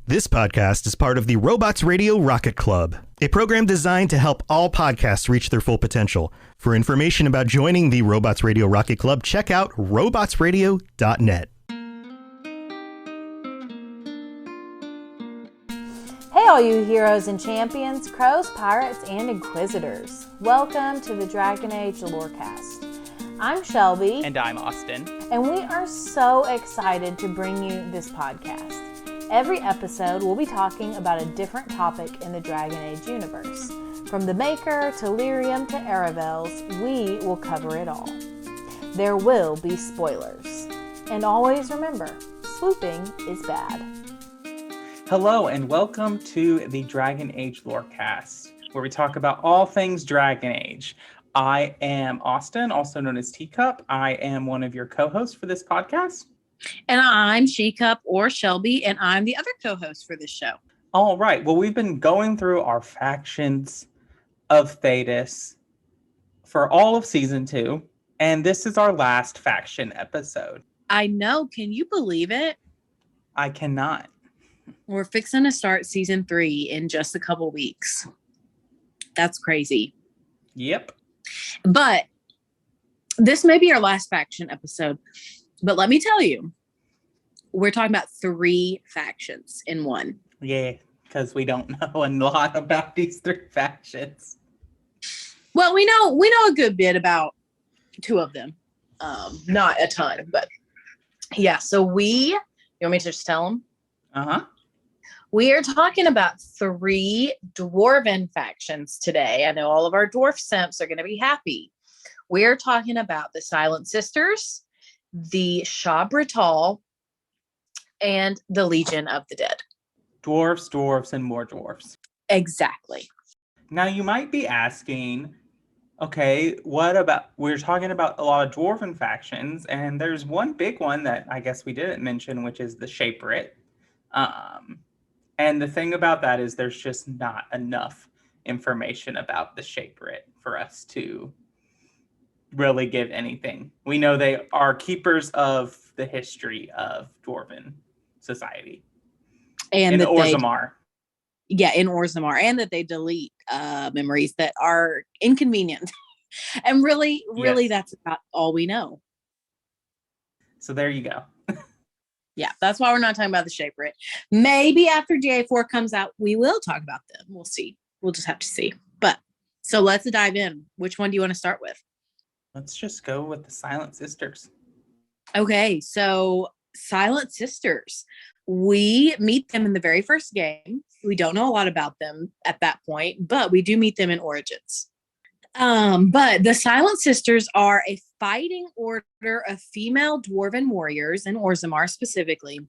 This podcast is part of the Robots Radio Rocket Club, a program designed to help all podcasts reach their full potential. For information about joining the Robots Radio Rocket Club, check out robotsradio.net. Hey all you heroes and champions, crows, pirates, and inquisitors. Welcome to the Dragon Age Lorecast. I'm Shelby. And I'm Austin. And we are so excited to bring you this podcast. Every episode, we'll be talking about a different topic in the Dragon Age universe. From the Maker to Lyrium to Aravels, we will cover it all. There will be spoilers. And always remember, swooping is bad. Hello and welcome to the Dragon Age Lorecast, where we talk about all things Dragon Age. I am Austin, also known as Teacup. I am one of your co-hosts for this podcast. And I'm She-Cup or Shelby, and I'm the other co-host for this show. All right. Well, we've been going through our factions of Thedas for all of season 2, and this is our last faction episode. I know. Can you believe it? I cannot. We're fixing to start season 3 in just a couple weeks. That's crazy. Yep. But this may be our last faction episode. But let me tell you, we're talking about 3 factions in one. Yeah, because we don't know a lot about these 3 factions. Well, we know a good bit about 2 of them. Not a ton, but yeah. So you want me to just tell them? Uh-huh. We are talking about 3 Dwarven factions today. I know all of our dwarf simps are going to be happy. We're talking about the Silent Sisters, the Sha-Brytol, and the Legion of the Dead. Dwarves, and more dwarves. Exactly. Now you might be asking, okay, we're talking about a lot of Dwarven factions, and there's one big one that I guess we didn't mention, which is the Sha-Bryt. And the thing about that is there's just not enough information about the Sha-Bryt for us to really give anything. We know they are keepers of the history of Dwarven society. And in Orzammar. In Orzammar. And that they delete memories that are inconvenient. And really, yes. That's about all we know. So there you go. Yeah, that's why we're not talking about the Sha-Bryt. Maybe after DA4 comes out, we will talk about them. We'll see. We'll just have to see. But so let's dive in. Which one do you want to start with? Let's just go with the Silent Sisters. Okay, so Silent Sisters. We meet them in the very first game. We don't know a lot about them at that point, but we do meet them in Origins. But the Silent Sisters are a fighting order of female Dwarven warriors in Orzammar specifically,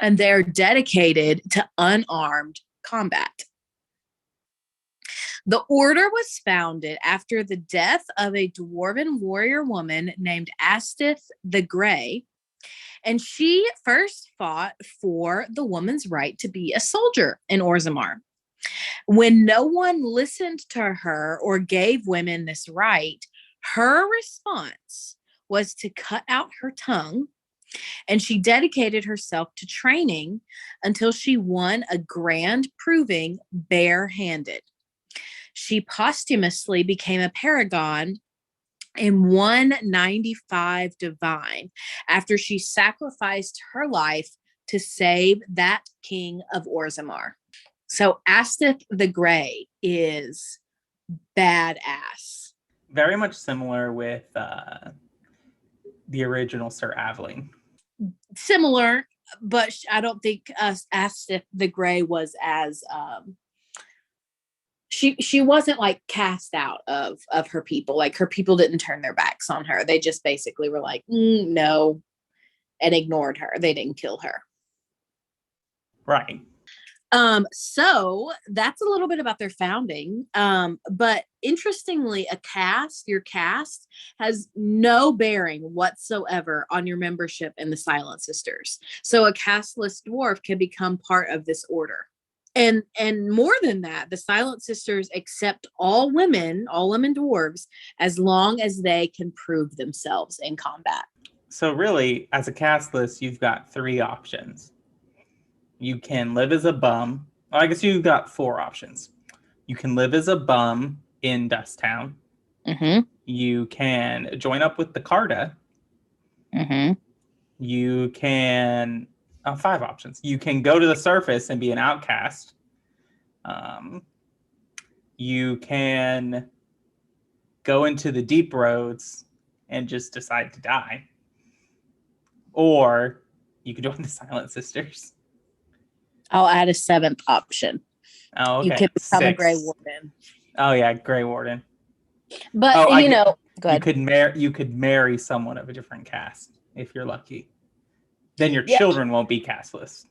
and they're dedicated to unarmed combat. The order was founded after the death of a Dwarven warrior woman named Astith the Grey, and she first fought for the woman's right to be a soldier in Orzammar. When no one listened to her or gave women this right, her response was to cut out her tongue, and she dedicated herself to training until she won a grand proving barehanded. She posthumously became a paragon and 195 divine after she sacrificed her life to save that king of Orzammar. So Astith the Grey is badass. Very much similar with the original Sir Aveling. Similar, but I don't think Astith the Grey was as... She wasn't like cast out of her people. Like her people didn't turn their backs on her. They just basically were like, no, and ignored her. They didn't kill her. Right. So that's a little bit about their founding. But interestingly, your cast has no bearing whatsoever on your membership in the Silent Sisters. So a castless dwarf can become part of this order. And more than that, the Silent Sisters accept all women dwarves, as long as they can prove themselves in combat. So really, as a cast list, you've got 3 options. You can live as a bum. Well, I guess you've got 4 options. You can live as a bum in Dust Town. Mm-hmm. You can join up with the Carta. Mm-hmm. You can 5 options. You can go to the surface and be an outcast. You can go into the deep roads and just decide to die. Or you could join the Silent Sisters. I'll add a 7th option. Oh, okay. You can become 6. a Grey Warden. Oh, yeah, Grey Warden. But, go ahead. You could marry someone of a different caste if you're lucky. Then your children won't be casteless.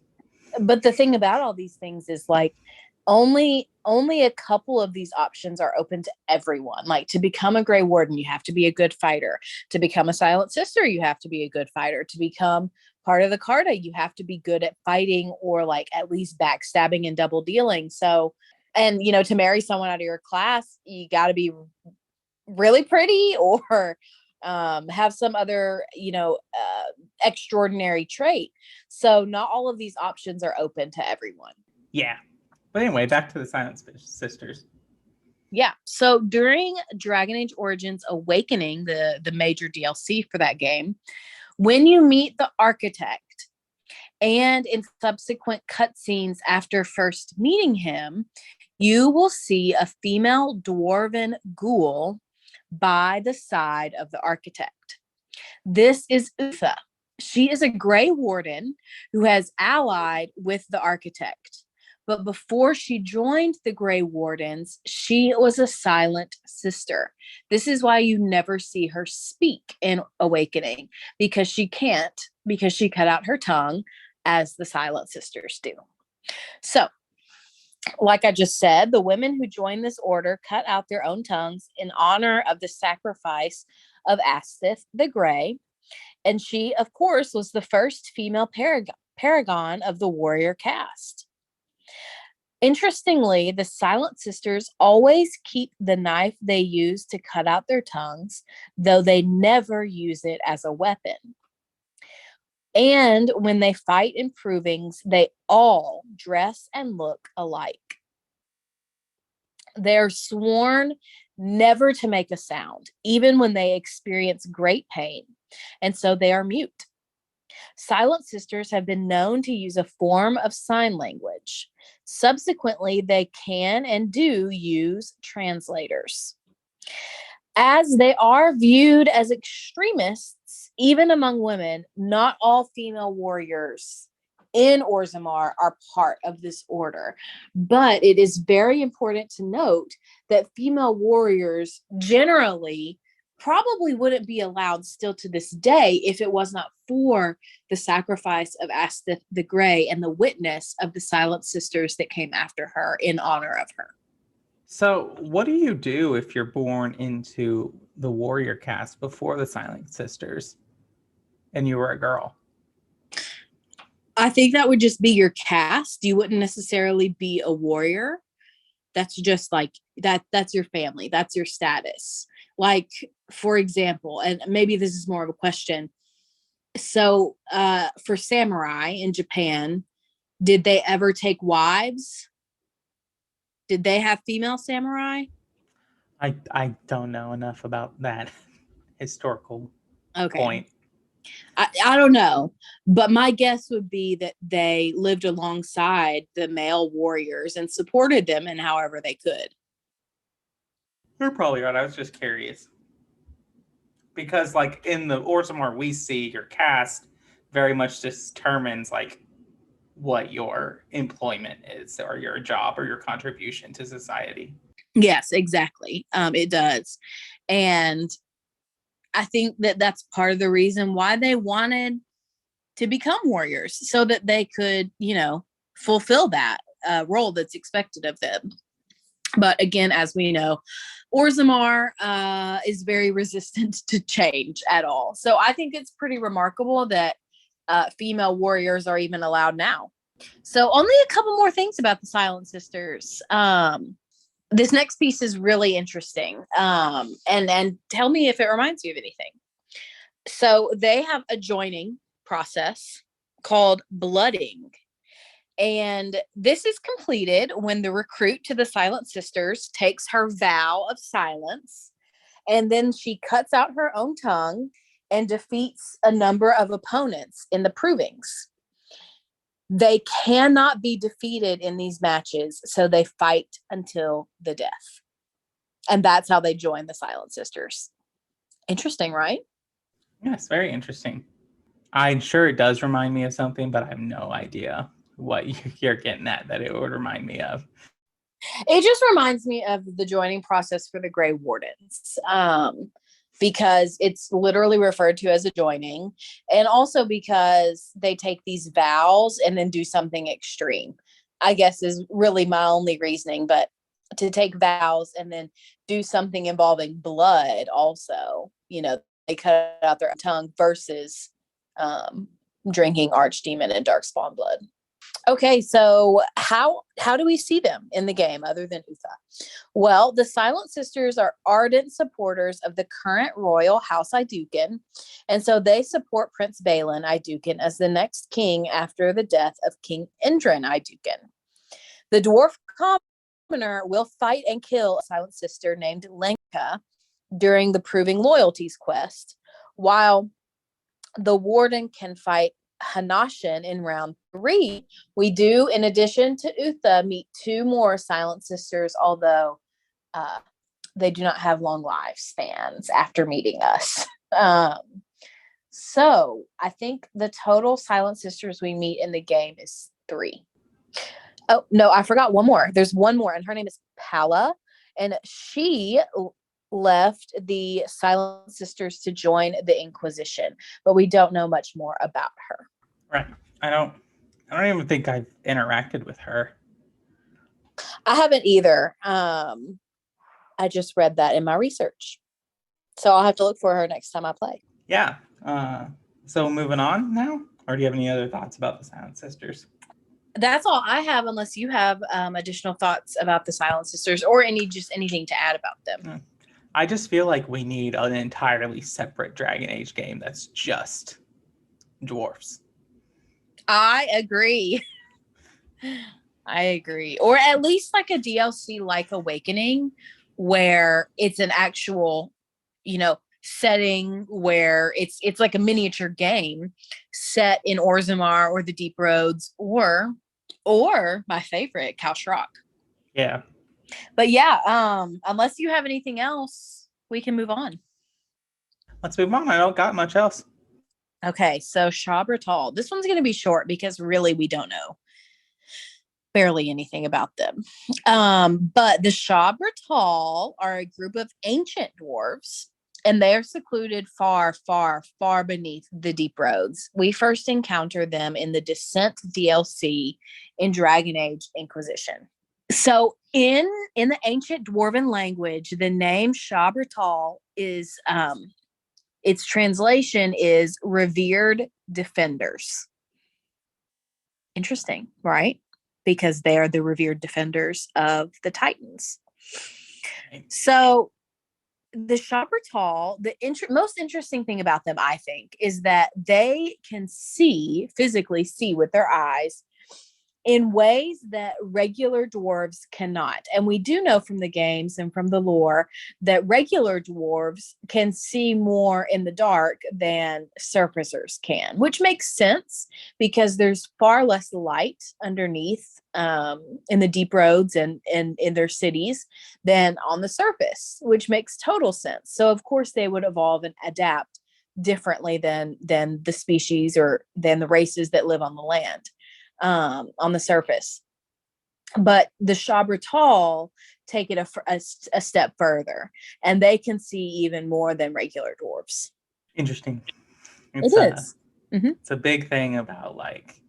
But the thing about all these things is like only a couple of these options are open to everyone. Like to become a Grey Warden, you have to be a good fighter. To become a Silent Sister, you have to be a good fighter. To become part of the Carta, you have to be good at fighting or like at least backstabbing and double dealing. So, and to marry someone out of your class, you got to be really pretty or have some other, extraordinary trait. So not all of these options are open to everyone. Yeah. But anyway, back to the Silent Sisters. Yeah. So during Dragon Age Origins Awakening, the major DLC for that game, when you meet the Architect and in subsequent cutscenes after first meeting him, you will see a female Dwarven ghoul by the side of the Architect. This is Utha. She is a Grey Warden who has allied with the Architect. But before she joined the Grey Wardens, she was a Silent Sister. This is why you never see her speak in Awakening, because she can't, because she cut out her tongue as the Silent Sisters do. So, like I just said, the women who joined this order cut out their own tongues in honor of the sacrifice of Astith the Grey. And she, of course, was the first female paragon of the warrior caste. Interestingly, the Silent Sisters always keep the knife they use to cut out their tongues, though they never use it as a weapon. And when they fight in provings, they all dress and look alike. They're sworn never to make a sound, even when they experience great pain, and so they are mute. Silent Sisters have been known to use a form of sign language. Subsequently, they can and do use translators. As they are viewed as extremists, even among women, not all female warriors in Orzammar are part of this order. But it is very important to note that female warriors generally probably wouldn't be allowed still to this day if it was not for the sacrifice of Astith the Grey and the witness of the Silent Sisters that came after her in honor of her. So what do you do if you're born into the warrior caste before the Silent Sisters and you were a girl? I think that would just be your caste. You wouldn't necessarily be a warrior. That's just like that's your family. That's your status. Like, for example, and maybe this is more of a question. So for samurai in Japan, did they ever take wives? Did they have female samurai? I don't know enough about that historical point. I don't know, but my guess would be that they lived alongside the male warriors and supported them in however they could. You're probably right. I was just curious. Because like in the Orzammar we see, your caste very much determines like what your employment is or your job or your contribution to society. Yes, exactly. It does. And I think that that's part of the reason why they wanted to become warriors, so that they could, fulfill that role that's expected of them. But again, as we know, Orzammar is very resistant to change at all. So I think it's pretty remarkable that female warriors are even allowed now. So only a couple more things about the Silent Sisters. This next piece is really interesting. And tell me if it reminds you of anything. So they have a joining process called blooding. And this is completed when the recruit to the Silent Sisters takes her vow of silence, and then she cuts out her own tongue and defeats a number of opponents in the provings. They cannot be defeated in these matches, so they fight until the death. And that's how they join the Silent Sisters. Interesting, right? Yes, very interesting. I'm sure it does remind me of something, but I have no idea what you're getting at that it would remind me of. It just reminds me of the joining process for the Grey Wardens, because it's literally referred to as a joining, and also because they take these vows and then do something extreme, I guess is really my only reasoning. But to take vows and then do something involving blood also, they cut out their tongue versus drinking archdemon and darkspawn blood. Okay, so how do we see them in the game other than Utha? Well, the Silent Sisters are ardent supporters of the current royal House Iduken, and so they support Prince Balin Iduken as the next king after the death of King Indran Iduken. The dwarf commoner will fight and kill a Silent Sister named Lenka during the Proving Loyalties quest, while the warden can fight Hanashin in round 3. We do, in addition to Utha, meet 2 more Silent Sisters, although they do not have long lifespans after meeting us. So I think the total Silent Sisters we meet in the game is 3. Oh, no, I forgot one more. There's one more, and her name is Pala, and she left the Silent Sisters to join the Inquisition, but we don't know much more about her. Right. I don't even think I've interacted with her. I haven't either. I just read that in my research, so I'll have to look for her next time I play. Yeah. So moving on now, or do you have any other thoughts about the Silent Sisters? That's all I have, unless you have additional thoughts about the Silent Sisters or anything to add about them. I just feel like we need an entirely separate Dragon Age game that's just dwarfs. I agree. Or at least like a DLC like Awakening, where it's an actual, setting where it's like a miniature game set in Orzammar or the Deep Roads or my favorite, Kalshrok. Yeah. But yeah, unless you have anything else, we can move on. Let's move on. I don't got much else. Okay, so Sha-Brytol. This one's going to be short because really we don't know barely anything about them. But the Sha-Brytol are a group of ancient dwarves, and they are secluded far, far, far beneath the Deep Roads. We first encountered them in the Descent DLC in Dragon Age Inquisition. So in the ancient Dwarven language, the name Sha-Brytol is its translation is revered defenders. Interesting, right? Because they are the revered defenders of the Titans. So the Sha-Brytol, the most interesting thing about them, I think, is that they can physically see with their eyes in ways that regular dwarves cannot. And we do know from the games and from the lore that regular dwarves can see more in the dark than surfacers can, which makes sense because there's far less light underneath in the Deep Roads and in their cities than on the surface, which makes total sense. So of course they would evolve and adapt differently than the species or than the races that live on the land. On the surface, but the Sha-Brytol take it a step further, and they can see even more than regular dwarves. Interesting. It is. It's a big thing about, like,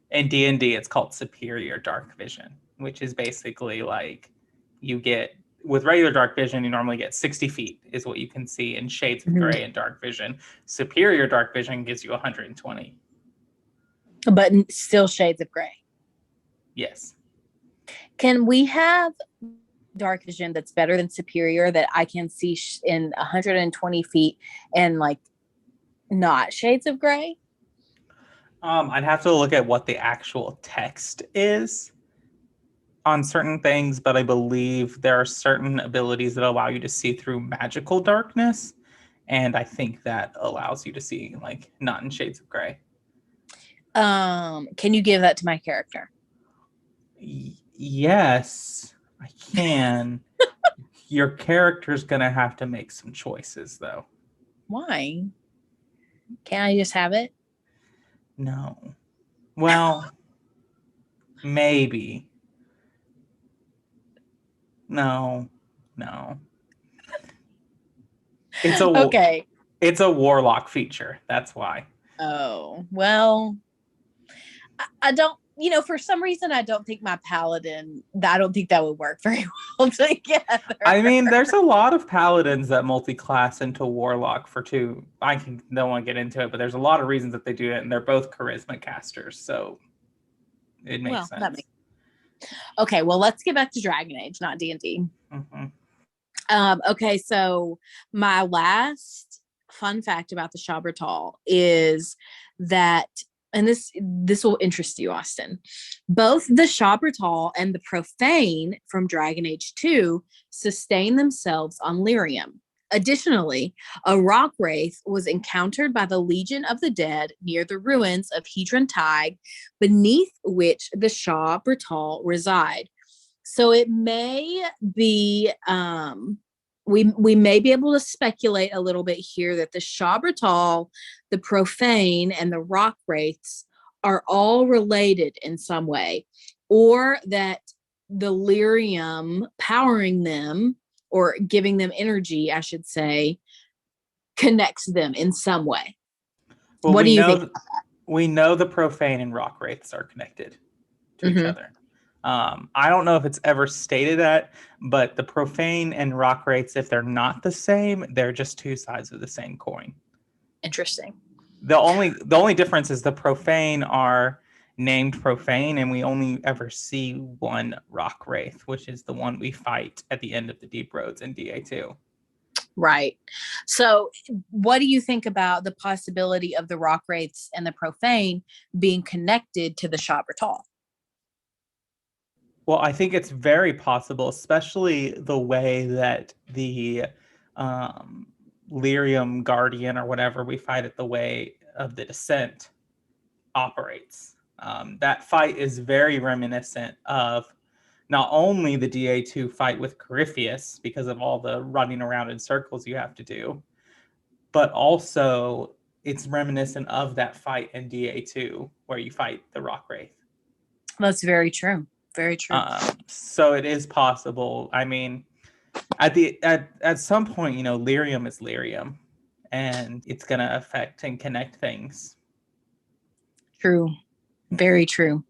in D&D, it's called superior dark vision, which is basically like you get with regular dark vision, you normally get 60 feet is what you can see in shades of gray and dark vision. Superior dark vision gives you 120. But still shades of gray. Yes. Can we have dark vision that's better than superior, that I can see in 120 feet and like not shades of gray? I'd have to look at what the actual text is on certain things, but I believe there are certain abilities that allow you to see through magical darkness, and I think that allows you to see like not in shades of gray. Can you give that to my character? Yes, I can. Your character's gonna have to make some choices, though. Why? Can't I just have it? No. Well, maybe. No. It's a Okay. It's a warlock feature. That's why. Oh, well, I don't, for some reason, I don't think my paladin, I don't think that would work very well together. I mean, there's a lot of paladins that multi-class into warlock for two. Don't want to get into it, but there's a lot of reasons that they do it, and they're both charisma casters, so it makes sense. Okay, well, let's get back to Dragon Age, not D&D. Mm-hmm. Okay, so my last fun fact about the Sha-Brytol is that, and this will interest you, Austin, both the Sha-Brytol and the Profane from Dragon Age 2 sustain themselves on lyrium. Additionally, a rock wraith was encountered by the Legion of the Dead near the ruins of Hedron Tig, beneath which the Sha-Brytol reside. So it may be, we may be able to speculate a little bit here that the Sha-Brytol, the Profane, and the rock wraiths are all related in some way, or that the lyrium powering them, or giving them energy, I should say, connects them in some way. Well, what do you think? We know the Profane and rock wraiths are connected to each other. I don't know if it's ever stated that, but the Profane and rock wraiths, if they're not the same, they're just two sides of the same coin. Interesting. The only difference is the Profane are named Profane, and we only ever see one rock wraith, which is the one we fight at the end of the Deep Roads in DA2. Right. So what do you think about the possibility of the rock wraiths and the Profane being connected to the Sha-Brytol? Well, I think it's very possible, especially the way that the Lyrium Guardian or whatever we fight at the Way of the Descent operates. That fight is very reminiscent of not only the DA2 fight with Corypheus because of all the running around in circles you have to do, but also it's reminiscent of that fight in DA2 where you fight the Rock Wraith. That's very true. Very true. So it is possible. I mean, at some point, lyrium is lyrium, and it's going to affect and connect things. True. Very true.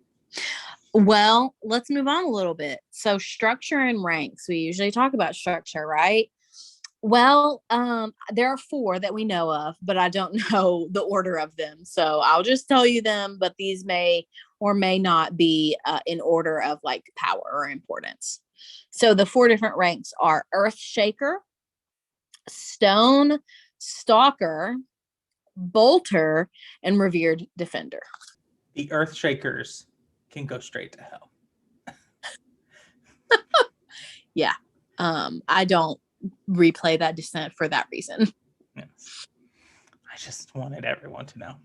Well, let's move on a little bit. So structure and ranks. We usually talk about structure, right? Well, there are 4 that we know of, but I don't know the order of them. So I'll just tell you them, but these may or may not be in order of like power or importance. So the 4 different ranks are Earth Shaker, Stone Stalker, Bolter, and Revered Defender. The Earth Shakers can go straight to hell. Yeah. I don't replay that descent for that reason. Yes. I just wanted everyone to know.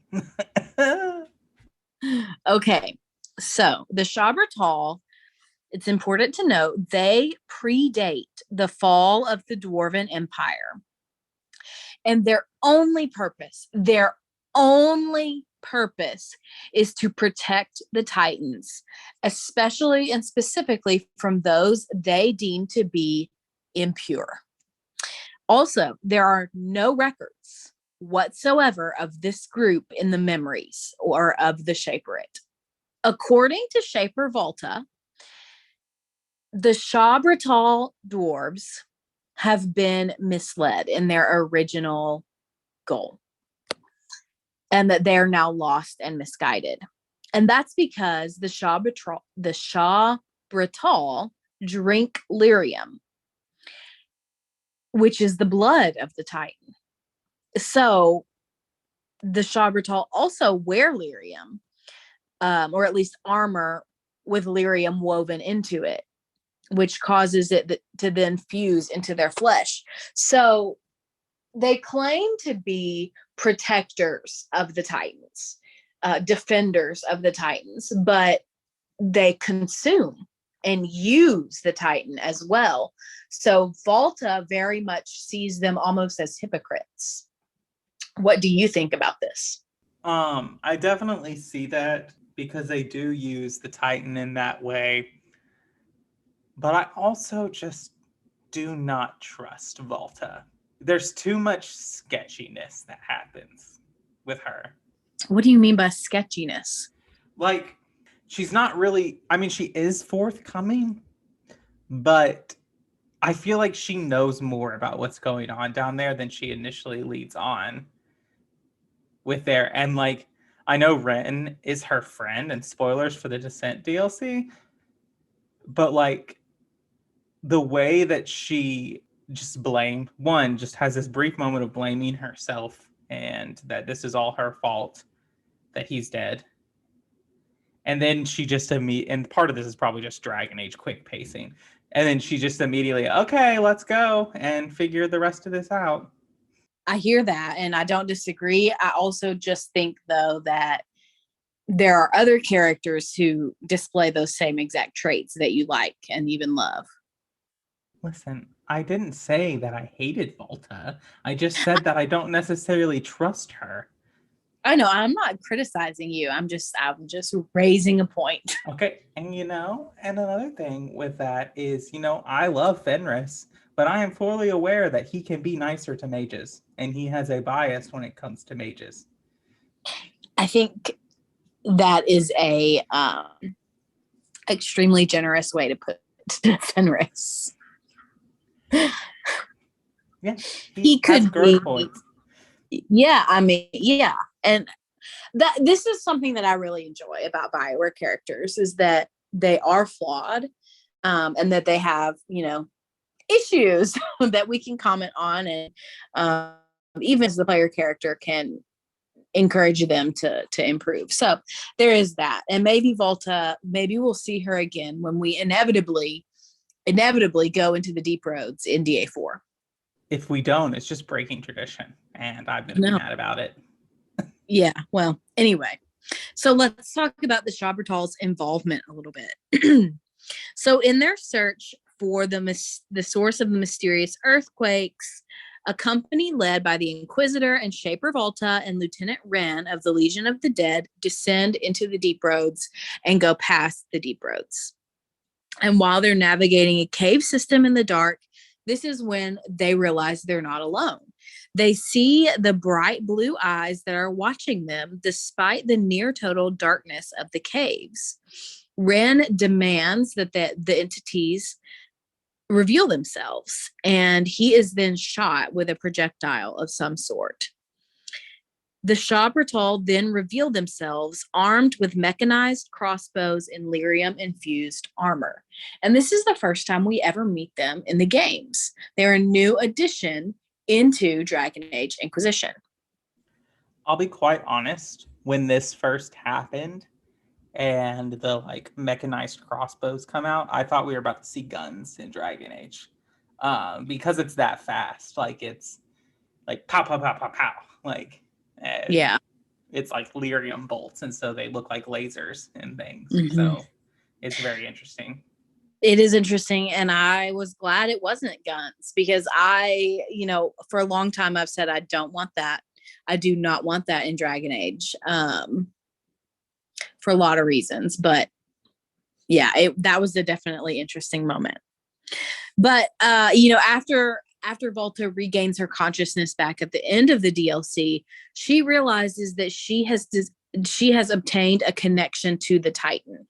Okay. So the Sha-Brytol, it's important to note, they predate the fall of the Dwarven Empire. And their only purpose is to protect the Titans, especially and specifically from those they deem to be impure. Also, there are no records whatsoever of this group in the memories or of the Shaperit. According to Shaper Valta, the Sha-Brytol dwarves have been misled in their original goal, and that they're now lost and misguided. And that's because the Sha-Brytol drink lyrium, which is the blood of the Titan. So the Sha-Brytol also wear lyrium, or at least armor with lyrium woven into it, which causes it to then fuse into their flesh. So they claim to be protectors of the Titans, defenders of the Titans, but they consume and use the Titan as well. So Valta very much sees them almost as hypocrites. What do you think about this? I definitely see that because they do use the Titan in that way. But I also just do not trust Valta. There's too much sketchiness that happens with her. What do you mean by sketchiness? Like, she's not really, I mean, she is forthcoming, but I feel like she knows more about what's going on down there than she initially leads on with there. And like, I know Ren is her friend, and spoilers for the Descent DLC, but like, the way that she just has this brief moment of blaming herself and that this is all her fault that he's dead. And then she just and part of this is probably just Dragon Age quick pacing. And then she just immediately, okay, let's go and figure the rest of this out. I hear that, and I don't disagree. I also just think, though, that there are other characters who display those same exact traits that you like and even love. Listen, I didn't say that I hated Valta. I just said that I don't necessarily trust her. I know, I'm not criticizing you. I'm just raising a point. Okay, and and another thing with that is, I love Fenris, but I am fully aware that he can be nicer to mages, and he has a bias when it comes to mages. I think that is a extremely generous way to put Fenris. Yeah, he could be. Points. Yeah, I mean, yeah, and this is something that I really enjoy about BioWare characters, is that they are flawed, and that they have issues that we can comment on, and even as the player character can encourage them to improve. So there is that, and maybe Valta, maybe we'll see her again when we inevitably go into the deep roads in DA4. If we don't, it's just breaking tradition, and I'm going to be mad about it. Yeah, well, anyway, so let's talk about the Sha-Brytol's involvement a little bit. So in their search for the source of the mysterious earthquakes, a company led by the Inquisitor and Shaper Valta and Lieutenant Ren of the Legion of the Dead descend into the deep roads and go past the deep roads. And while they're navigating a cave system in the dark, this is when they realize they're not alone. They see the bright blue eyes that are watching them despite the near total darkness of the caves. Ren demands that the entities reveal themselves, and he is then shot with a projectile of some sort. The Sha-Brytol then reveal themselves armed with mechanized crossbows and lyrium-infused armor. And this is the first time we ever meet them in the games. They're a new addition into Dragon Age Inquisition. I'll be quite honest, when this first happened and the mechanized crossbows come out, I thought we were about to see guns in Dragon Age. Because it's that fast. It's like pow, pow, pow, pow, pow. Yeah, it's like lyrium bolts, and so they look like lasers and things. Mm-hmm. So it's very interesting. It is interesting, and I was glad it wasn't guns, because for a long time I've said I don't want that. I do not want that in Dragon Age, for a lot of reasons. But yeah, that was a definitely interesting moment. But after Valta regains her consciousness back at the end of the DLC, she realizes that she has obtained a connection to the Titan,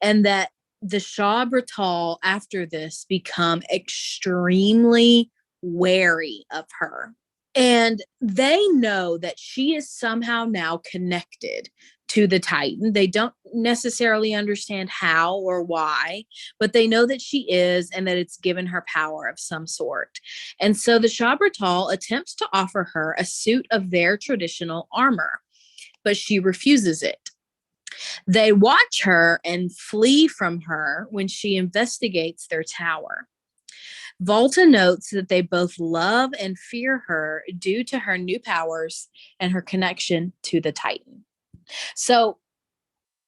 and that the Sha-Brytol after this become extremely wary of her. And they know that she is somehow now connected to the Titan. They don't necessarily understand how or why, but they know that she is and that it's given her power of some sort. And so the Sha-Brytol attempts to offer her a suit of their traditional armor, but she refuses it. They watch her and flee from her when she investigates their tower. Valta notes that they both love and fear her due to her new powers and her connection to the Titan. So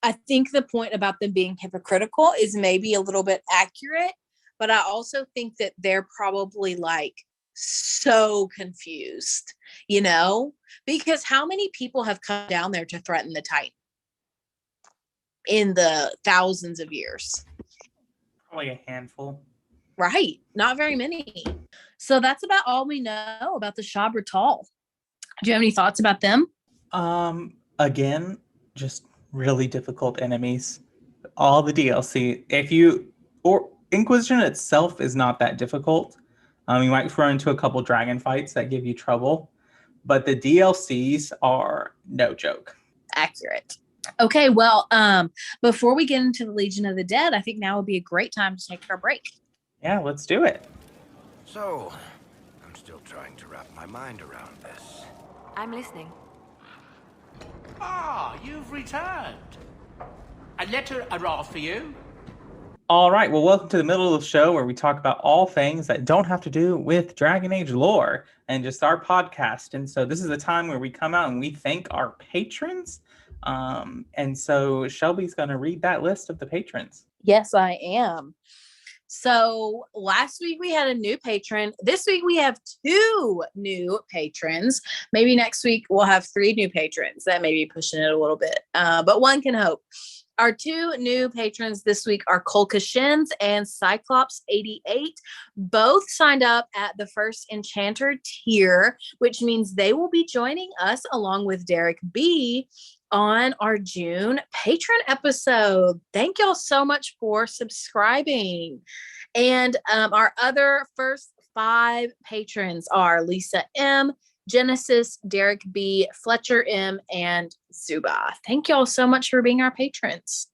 I think the point about them being hypocritical is maybe a little bit accurate, but I also think that they're probably like so confused, you know, because how many people have come down there to threaten the Titan in the thousands of years? Probably a handful. Right. Not very many. So that's about all we know about the Sha-Brytol. Do you have any thoughts about them? Again, just really difficult enemies. All the DLC. Or Inquisition itself is not that difficult. You might run into a couple dragon fights that give you trouble, but the DLCs are no joke. Accurate. Okay, well, before we get into the Legion of the Dead, I think now would be a great time to take our break. Yeah, let's do it. So, I'm still trying to wrap my mind around this. I'm listening. Ah, you've returned. A letter arrived for you. All right, well, welcome to the middle of the show where we talk about all things that don't have to do with Dragon Age lore and just our podcast. And so this is a time where we come out and we thank our patrons. And so Shelby's going to read that list of the patrons. Yes, I am. So last week we had a new patron. This week we have 2 new patrons. Maybe next week we'll have 3 new patrons. That may be pushing it a little bit, but one can hope. Our 2 new patrons this week are Kolka Shins and Cyclops88. Both signed up at the first Enchanter tier, which means they will be joining us along with Derek B on our June patron episode. Thank y'all so much for subscribing. And our other first 5 patrons are Lisa M, Genesis, Derek B, Fletcher M, and Zuba. Thank y'all so much for being our patrons.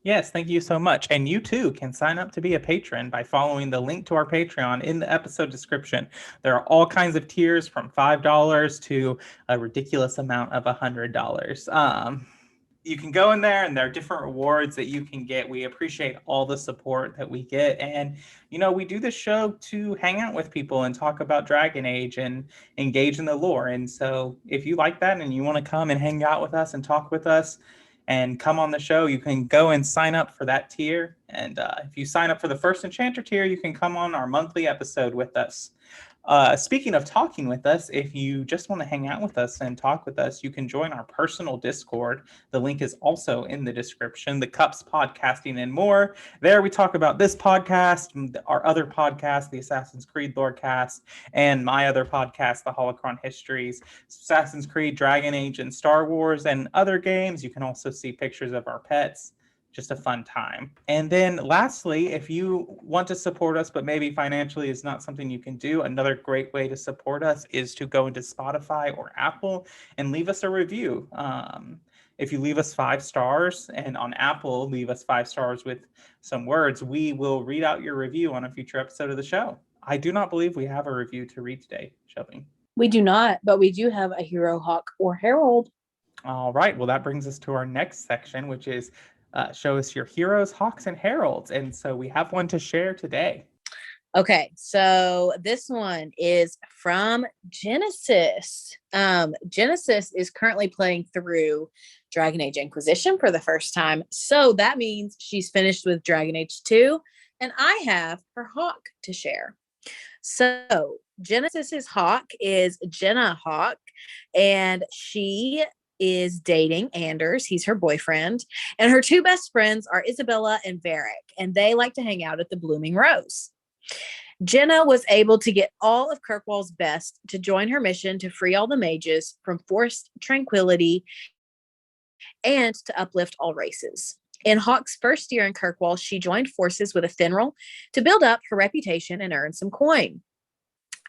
Yes, thank you so much. And you too can sign up to be a patron by following the link to our Patreon in the episode description. There are all kinds of tiers from $5 to a ridiculous amount of $100. You can go in there and there are different rewards that you can get. We appreciate all the support that we get. And, you know, we do this show to hang out with people and talk about Dragon Age and engage in the lore. And so if you like that and you want to come and hang out with us and talk with us and come on the show, you can go and sign up for that tier. And if you sign up for the first Enchanter tier, you can come on our monthly episode with us. Speaking of talking with us, if you just want to hang out with us and talk with us, you can join our personal Discord. The link is also in the description, the Cups Podcasting and More. There we talk about this podcast, our other podcast, the Assassin's Creed Lorecast, and my other podcast, the Holocron Histories, Assassin's Creed, Dragon Age, and Star Wars, and other games. You can also see pictures of our pets. Just a fun time. And then lastly, if you want to support us, but maybe financially is not something you can do, another great way to support us is to go into Spotify or Apple and leave us a review. If you leave us 5 stars, and on Apple, leave us 5 stars with some words, we will read out your review on a future episode of the show. I do not believe we have a review to read today, Shelby. We do not, but we do have a hero, hawk, or herald. All right. Well, that brings us to our next section, which is show us your heroes, hawks, and heralds. And so we have one to share today. Okay, so this one is from Genesis. Genesis is currently playing through Dragon Age Inquisition for the first time. So that means she's finished with Dragon Age 2, and I have her hawk to share. So Genesis's hawk is Jenna Hawk, and she is dating Anders. He's her boyfriend. And her 2 best friends are Isabella and Varick, and they like to hang out at the Blooming Rose. Jenna was able to get all of Kirkwall's best to join her mission to free all the mages from forced tranquility and to uplift all races. In Hawk's first year in Kirkwall, she joined forces with Athenril to build up her reputation and earn some coin.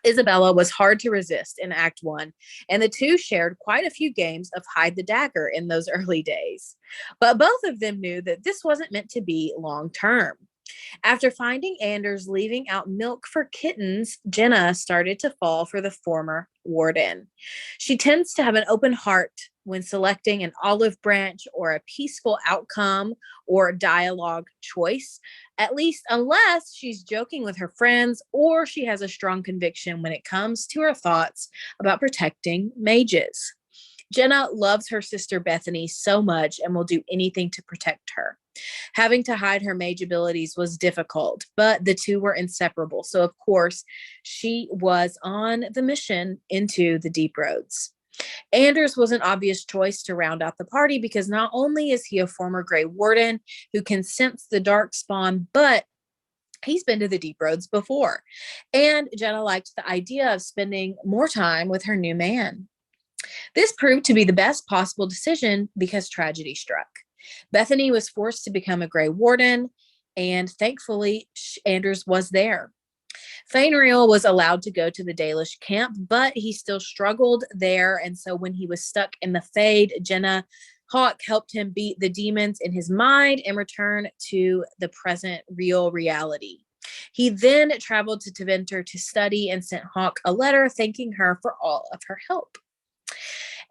Isabella was hard to resist in Act 1, and the two shared quite a few games of hide the dagger in those early days. But both of them knew that this wasn't meant to be long term. After finding Anders leaving out milk for kittens, Jenna started to fall for the former warden. She tends to have an open heart when selecting an olive branch or a peaceful outcome or dialogue choice, at least unless she's joking with her friends or she has a strong conviction when it comes to her thoughts about protecting mages. Jenna loves her sister Bethany so much and will do anything to protect her. Having to hide her mage abilities was difficult, but the two were inseparable. So, of course, she was on the mission into the deep roads. Anders was an obvious choice to round out the party because not only is he a former Grey Warden who can sense the dark spawn, but he's been to the deep roads before. And Jenna liked the idea of spending more time with her new man. This proved to be the best possible decision because tragedy struck. Bethany was forced to become a Grey Warden, and thankfully, Anders was there. Fainriel was allowed to go to the Dalish camp, but he still struggled there, and so when he was stuck in the Fade, Jenna Hawk helped him beat the demons in his mind and return to the present real reality. He then traveled to Teventer to study and sent Hawk a letter thanking her for all of her help.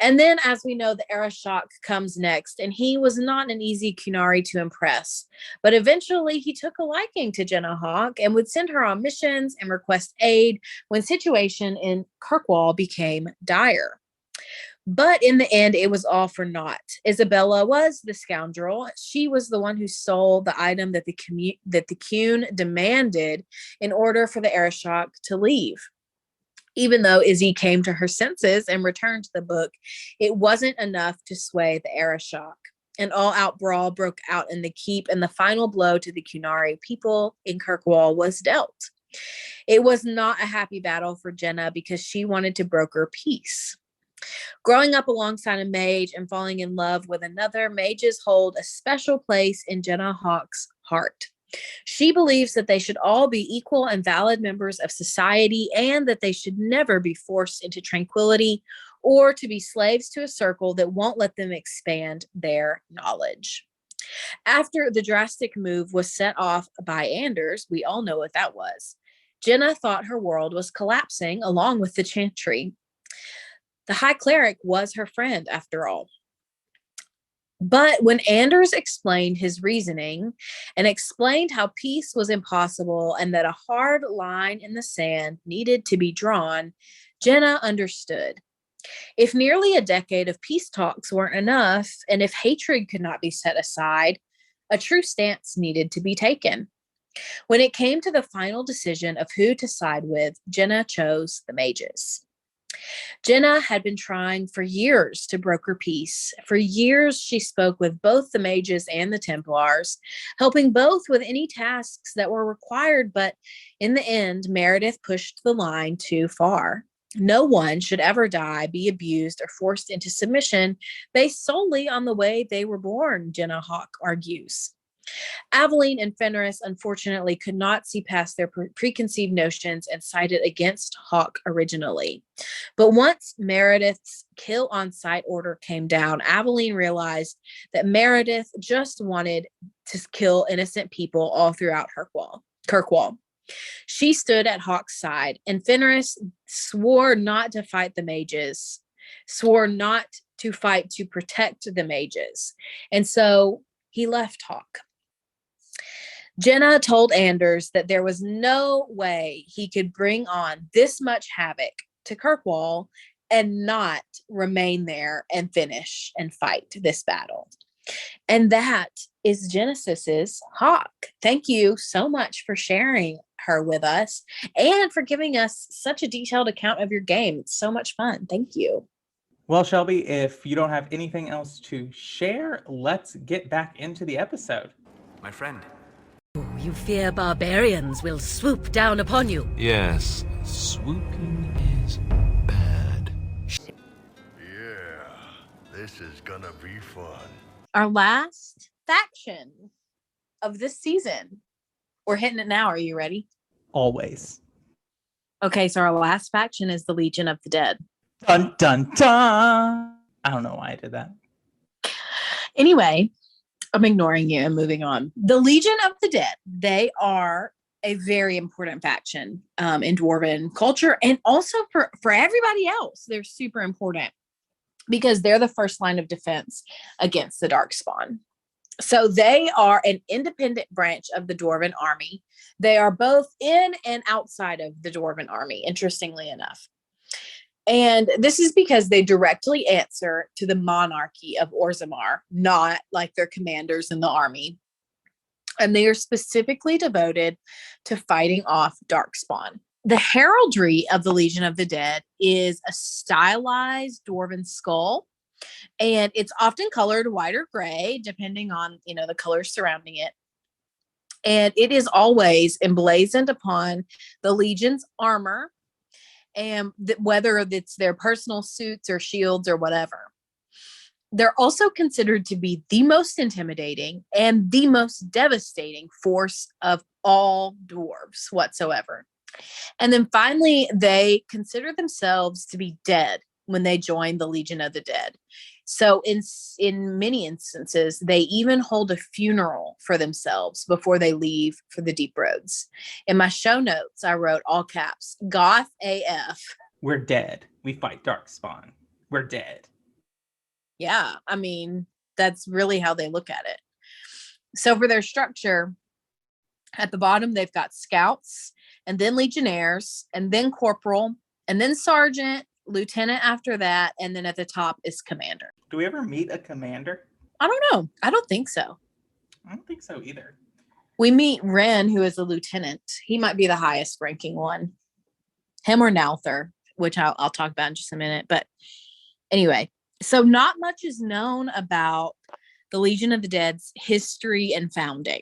And then, as we know, the Arashok comes next, and he was not an easy Qunari to impress. But eventually, he took a liking to Jenna Hawk and would send her on missions and request aid when situation in Kirkwall became dire. But in the end, it was all for naught. Isabella was the scoundrel. She was the one who stole the item that the Qun demanded in order for the Arashok to leave. Even though Izzy came to her senses and returned the book, it wasn't enough to sway the Arashok. An all-out brawl broke out in the keep, and the final blow to the Qunari people in Kirkwall was dealt. It was not a happy battle for Jenna because she wanted to broker peace. Growing up alongside a mage and falling in love with another, mages hold a special place in Jenna Hawk's heart. She believes that they should all be equal and valid members of society and that they should never be forced into tranquility or to be slaves to a circle that won't let them expand their knowledge. After the drastic move was set off by Anders, we all know what that was, Jenna thought her world was collapsing along with the Chantry. The High Cleric was her friend, after all. But when Anders explained his reasoning and explained how peace was impossible and that a hard line in the sand needed to be drawn, Jenna understood. If nearly a decade of peace talks weren't enough, and if hatred could not be set aside, a true stance needed to be taken. When it came to the final decision of who to side with, Jenna chose the mages. Jenna had been trying for years to broker peace. For years, she spoke with both the mages and the Templars, helping both with any tasks that were required, but in the end, Meredith pushed the line too far. No one should ever die, be abused, or forced into submission based solely on the way they were born, Jenna Hawk argues. Aveline and Fenris unfortunately could not see past their preconceived notions and sided against Hawk originally. But once Meredith's kill on sight order came down, Aveline realized that Meredith just wanted to kill innocent people all throughout Kirkwall. She stood at Hawk's side, and Fenris swore not to fight the mages, swore not to fight to protect the mages. And so he left Hawk. Jenna told Anders that there was no way he could bring on this much havoc to Kirkwall and not remain there and finish and fight this battle. And that is Genesis's Hawk. Thank you so much for sharing her with us and for giving us such a detailed account of your game. It's so much fun. Thank you. Well, Shelby, if you don't have anything else to share, let's get back into the episode. My friend. You fear barbarians will swoop down upon you. Yes, swooping is bad. Yeah, this is gonna be fun. Our last faction of this season. We're hitting it now. Are you ready? Always. Okay, so our last faction is the Legion of the Dead. Dun, dun, dun. I don't know why I did that. Anyway, I'm ignoring you and moving on. The Legion of the Dead, they are a very important faction in Dwarven culture, and also for everybody else. They're super important because they're the first line of defense against the Darkspawn. So they are an independent branch of the Dwarven army. They are both in and outside of the Dwarven army, interestingly enough. And this is because they directly answer to the monarchy of Orzammar, not like their commanders in the army. And they are specifically devoted to fighting off Darkspawn. The heraldry of the Legion of the Dead is a stylized Dwarven skull, and it's often colored white or gray, depending on, the colors surrounding it. And it is always emblazoned upon the Legion's armor, and whether it's their personal suits or shields or whatever. They're also considered to be the most intimidating and the most devastating force of all dwarves whatsoever. And then finally, they consider themselves to be dead when they join the Legion of the Dead. So in many instances, they even hold a funeral for themselves before they leave for the deep roads. In my show notes, I wrote all caps, Goth AF. We're dead. We fight Darkspawn. We're dead. Yeah, I mean, that's really how they look at it. So for their structure, at the bottom, they've got scouts, and then legionnaires, and then corporal, and then sergeant, lieutenant after that, and then at the top is commander. Do we ever meet a commander? I don't know. I don't think so. I don't think so either. We meet Ren, who is a lieutenant. He might be the highest ranking one. Him or Nauther, which I'll talk about in just a minute. But anyway, so not much is known about the Legion of the Dead's history and founding.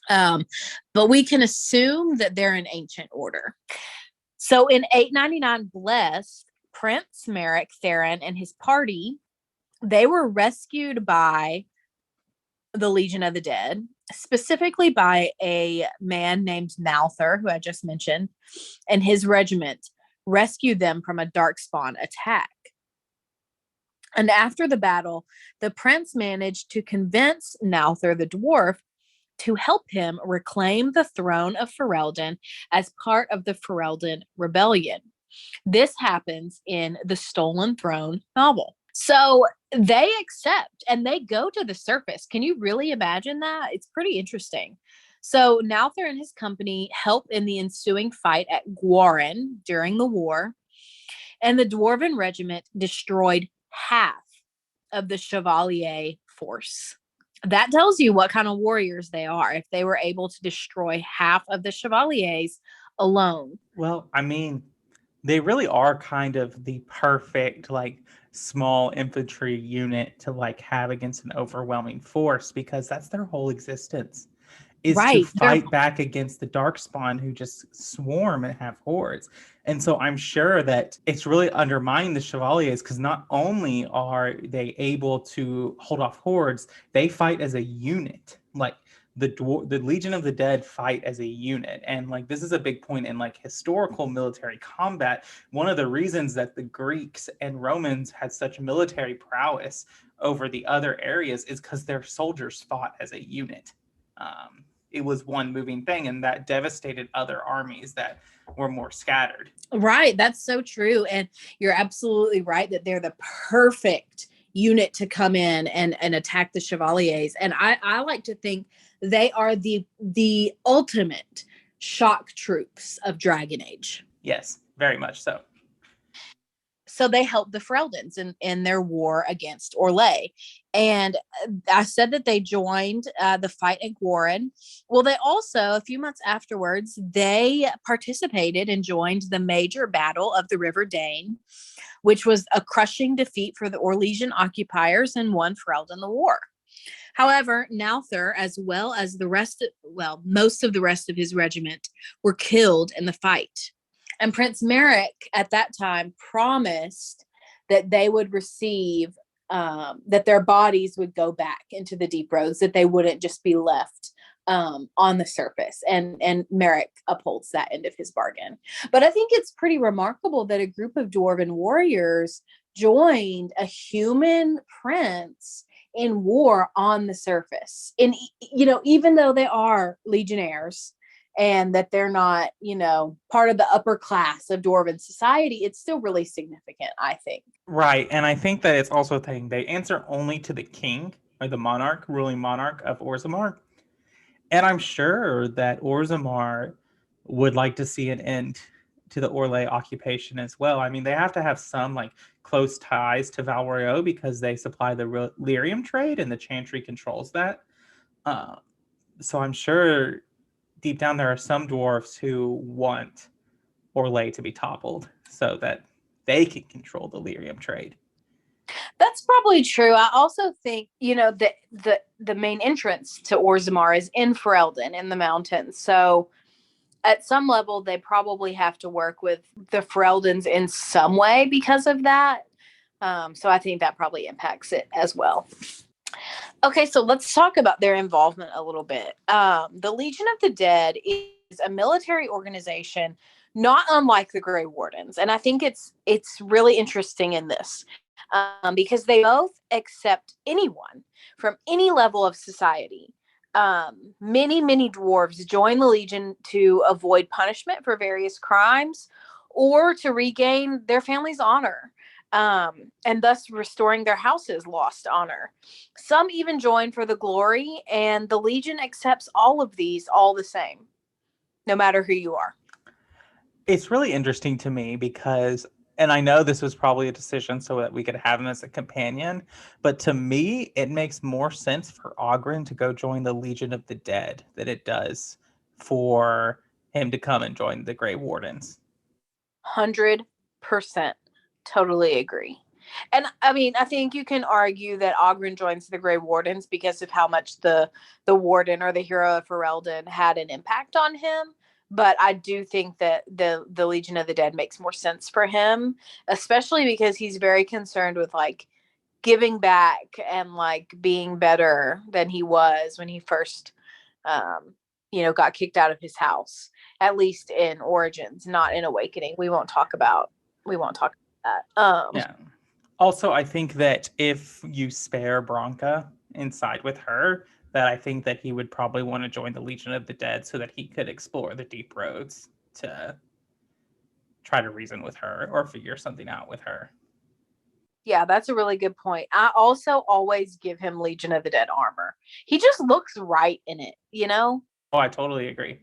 But we can assume that they're an ancient order. So in 899 Blessed, Prince Merrick Theron and his party, they were rescued by the Legion of the Dead, specifically by a man named Nauther, who I just mentioned, and his regiment rescued them from a Darkspawn attack. And after the battle, the prince managed to convince Nauther the dwarf to help him reclaim the throne of Ferelden as part of the Ferelden Rebellion. This happens in the Stolen Throne novel. So they accept and they go to the surface. Can you really imagine that? It's pretty interesting. So Nauther and his company help in the ensuing fight at Gwarren during the war, and the Dwarven regiment destroyed half of the Chevalier force. That tells you what kind of warriors they are if they were able to destroy half of the Chevaliers alone. Well, I mean, they really are kind of the perfect, small infantry unit to, have against an overwhelming force, because that's their whole existence, is to fight back against the Darkspawn, who just swarm and have hordes. And so I'm sure that it's really undermining the Chevaliers, because not only are they able to hold off hordes, they fight as a unit. The Legion of the Dead fight as a unit. And this is a big point in historical military combat. One of the reasons that the Greeks and Romans had such military prowess over the other areas is because their soldiers fought as a unit. It was one moving thing, and that devastated other armies that were more scattered. Right. That's so true. And you're absolutely right that they're the perfect unit to come in and attack the Chevaliers. And I like to think they are the ultimate shock troops of Dragon Age. Yes, very much so. So they helped the Fereldans in their war against Orlais. And I said that they joined the fight at Gwarren. Well, they also, a few months afterwards, they participated and joined the major battle of the River Dane, which was a crushing defeat for the Orlesian occupiers and won Ferelden the war. However, Nauther, as well as most of the rest of his regiment, were killed in the fight. And Prince Merrick at that time promised that they would receive, that their bodies would go back into the deep roads, that they wouldn't just be left on the surface, and Merrick upholds that end of his bargain. But I think it's pretty remarkable that a group of Dwarven warriors joined a human prince in war on the surface. And, you know, even though they are legionnaires and that they're not, you know, part of the upper class of Dwarven society, it's still really significant, I think. Right. And I think that it's also a thing. They answer only to the king or the monarch, ruling monarch of Orzammar. And I'm sure that Orzammar would like to see an end to the Orlais occupation as well. I mean, they have to have some like close ties to Val Royeaux because they supply the lyrium trade and the Chantry controls that. So I'm sure deep down there are some dwarves who want Orlais to be toppled so that they can control the lyrium trade. That's probably true. I also think, you know, the main entrance to Orzammar is in Ferelden in the mountains. So at some level, they probably have to work with the Fereldans in some way because of that. So I think that probably impacts it as well. Okay, so let's talk about their involvement a little bit. The Legion of the Dead is a military organization not unlike the Grey Wardens. And I think it's really interesting in this. Because they both accept anyone from any level of society. Many dwarves join the Legion to avoid punishment for various crimes or to regain their family's honor, and thus restoring their house's lost honor. Some even join for the glory, and the Legion accepts all of these all the same, no matter who you are. It's really interesting to me because, and I know this was probably a decision so that we could have him as a companion, but to me, it makes more sense for Oghren to go join the Legion of the Dead than it does for him to come and join the Grey Wardens. 100% totally agree. And I mean, I think you can argue that Oghren joins the Grey Wardens because of how much the Warden or the hero of Ferelden had an impact on him. But I do think that the Legion of the Dead makes more sense for him, especially because he's very concerned with like giving back and like being better than he was when he first, got kicked out of his house, at least in Origins, not in Awakening. We won't talk about that. Yeah. Also, I think that if you spare Bronca inside with her, that I think that he would probably want to join the Legion of the Dead so that he could explore the deep roads to try to reason with her or figure something out with her. Yeah, that's a really good point. I also always give him Legion of the Dead armor. He just looks right in it, you know? Oh, I totally agree.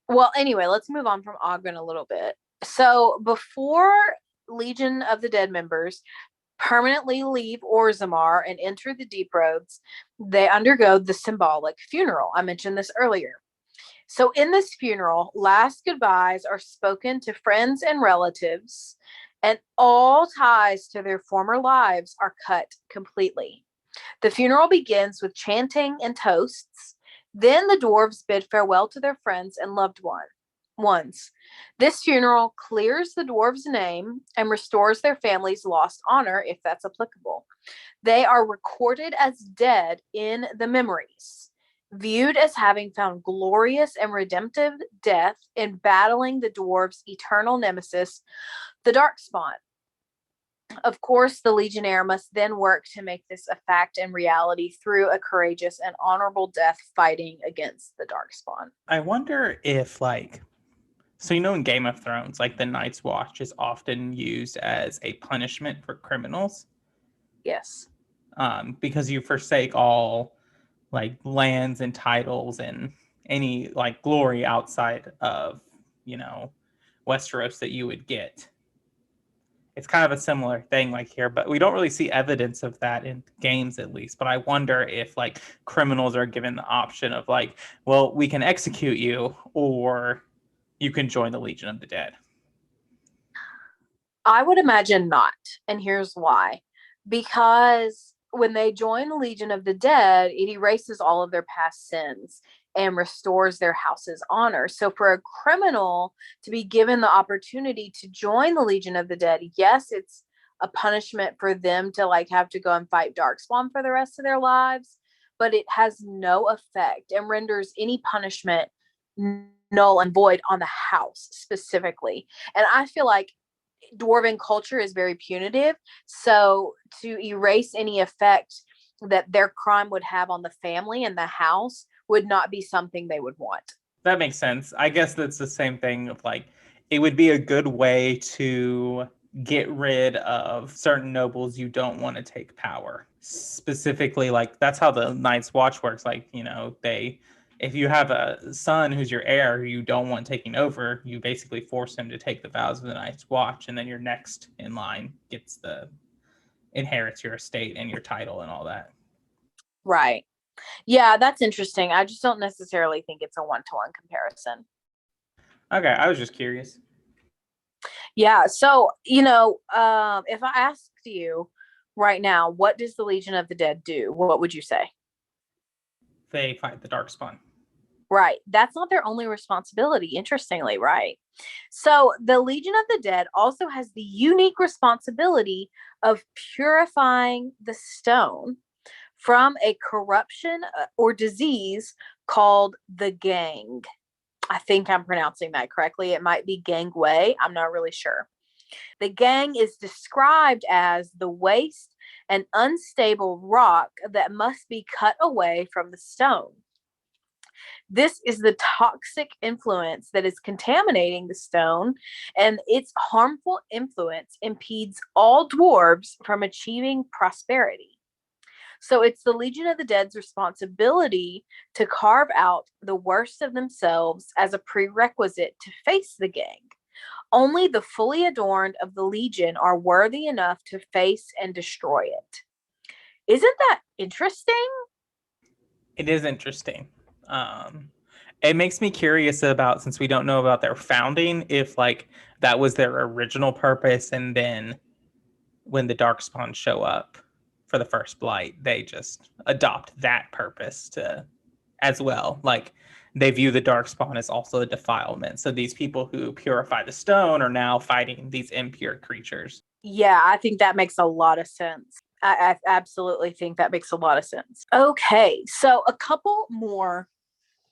Well, anyway, let's move on from Oghren a little bit. So before Legion of the Dead members permanently leave Orzammar and enter the deep roads, they undergo the symbolic funeral. I mentioned this earlier. So in this funeral, last goodbyes are spoken to friends and relatives, and all ties to their former lives are cut completely. The funeral begins with chanting and toasts. Then the dwarves bid farewell to their friends and loved ones. This funeral clears the dwarves' name and restores their family's lost honor, if that's applicable. They are recorded as dead in the memories, viewed as having found glorious and redemptive death in battling the dwarves' eternal nemesis, the Darkspawn. Of course, the Legionnaire must then work to make this a fact and reality through a courageous and honorable death fighting against the Darkspawn. I wonder if, so in Game of Thrones, the Night's Watch is often used as a punishment for criminals. Yes. Because you forsake all, lands and titles and any, glory outside of, Westeros that you would get. It's kind of a similar thing here, but we don't really see evidence of that in games, at least. But I wonder if criminals are given the option of well, we can execute you or you can join the Legion of the Dead. I would imagine not. And here's why. Because when they join the Legion of the Dead, it erases all of their past sins and restores their house's honor. So for a criminal to be given the opportunity to join the Legion of the Dead, yes, it's a punishment for them to have to go and fight Darkspawn for the rest of their lives. but it has no effect and renders any punishment null and void on the house specifically. And I feel like Dwarven culture is very punitive. So to erase any effect that their crime would have on the family and the house would not be something they would want. That makes sense. I guess that's the same thing of like, it would be a good way to get rid of certain nobles you don't want to take power. Specifically, like that's how the Night's Watch works. Like, you know, if you have a son who's your heir who you don't want taking over, you basically force him to take the vows of the Night's Watch, and then your next in line inherits your estate and your title and all that. Right. Yeah, that's interesting. I just don't necessarily think it's a one-to-one comparison. Okay, I was just curious. Yeah, so, if I asked you right now, what does the Legion of the Dead do? What would you say? They fight the Darkspawn. Right. That's not their only responsibility, interestingly, right? So the Legion of the Dead also has the unique responsibility of purifying the stone from a corruption or disease called the Gangue. I think I'm pronouncing that correctly. It might be Gangue. I'm not really sure. The Gangue is described as the waste and unstable rock that must be cut away from the stone. This is the toxic influence that is contaminating the stone, and its harmful influence impedes all dwarves from achieving prosperity. So it's the Legion of the Dead's responsibility to carve out the worst of themselves as a prerequisite to face the Gangue. Only the fully adorned of the Legion are worthy enough to face and destroy it. Isn't that interesting? It is interesting. It makes me curious about, since we don't know about their founding, if like that was their original purpose, and then when the Darkspawn show up for the first blight, they just adopt that purpose as well. Like they view the Darkspawn as also a defilement. So these people who purify the stone are now fighting these impure creatures. Yeah, I think that makes a lot of sense. I absolutely think that makes a lot of sense. Okay, so a couple more